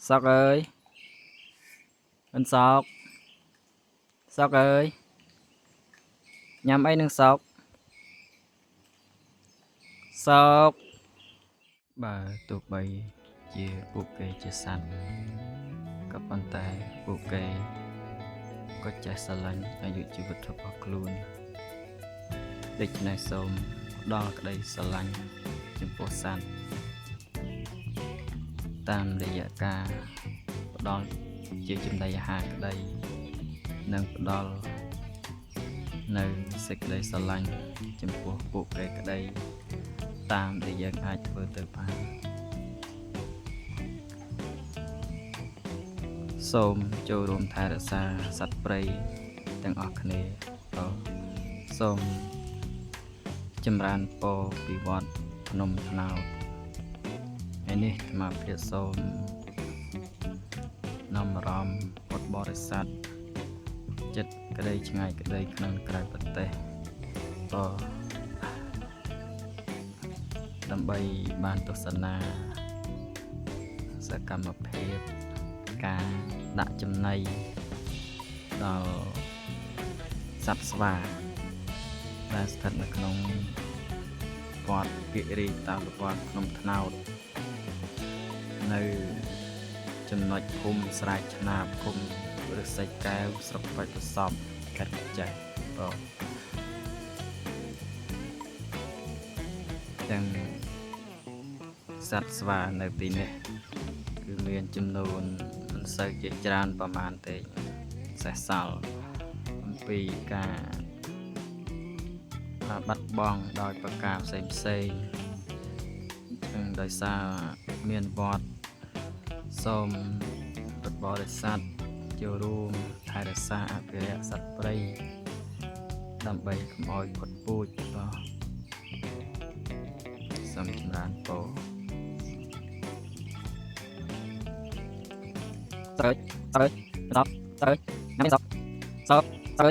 Sóc ơi, anh Sóc ơi, nhắm ấy nâng Sóc, bà tụi bay chia buộc kê chia sẵn, các bạn tay buộc kê có trái xa lạnh ở dưới chữ vật thuộc bọc luôn. Địch này xôm đo cái đây xa lạnh chừng phố sẵn, tam để dạ ca đo chia chừng đây hạ cái đây nâng đo nơi xích đây xa lạnh chừng phố buộc kê cái đây tam để dạ aiធ្វើទៅបានសូមចូលរួមថែរក្សាសត្វព្រៃទាំងអស់គ្នាសូមចម្រើនពរពីវត្តភ្នំថ្នោតហើយនេះអាត្មាភាពសូមនាំអារម្មណ៍ពុទ្ធបរិស័ទចិត្តក្តីឆ្ងាយក្តីក្នុងក្រៅប្រទេសដើម្បីបានទស្សនាសកម្មភាពការដាក់ចំណីដល់សត្វស្វាដែលស្ថិតនៅក្នុងវត្តគិរីតាមវត្តភ្នំថ្នោតនៅចំណុចភូមិស្រែកឆ្នាបឃុំឫស្សីកែវស្រុកបាច់ប្រសពខេត្តកញ្ចេះទាំងសត្វស្វានៅទីនេះគឺមានចំនួនមិនសូវជាច្រើនប្រមាណទេសេសសល់អំពីការបាត់បង់ដោយប្រការផ្សេងដោយសារមានវត្តសូមពុទ្ធបរិស័ទចូលរួមថែរក្សាអភិរក្សសត្វព្រៃដើម្បីកុំឲ្យផុតពូជសូមចម្រើនពរទៅណាំសោទៅ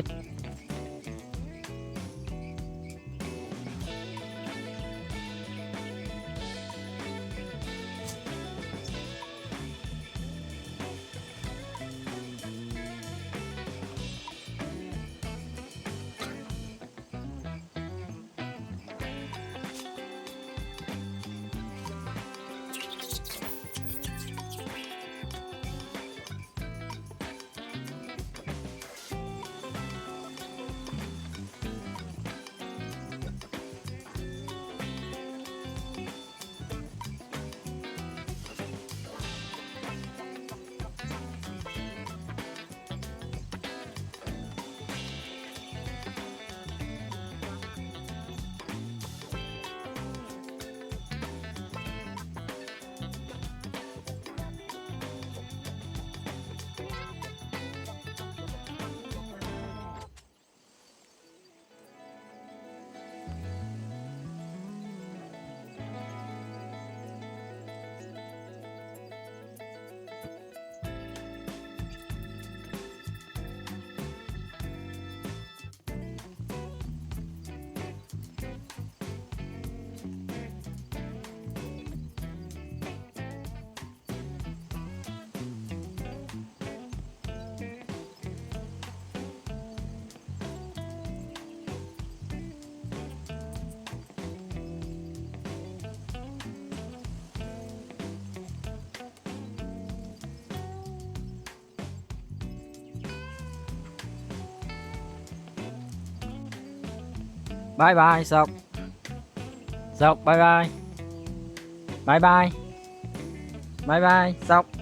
bye bye Sóc bye bye Sóc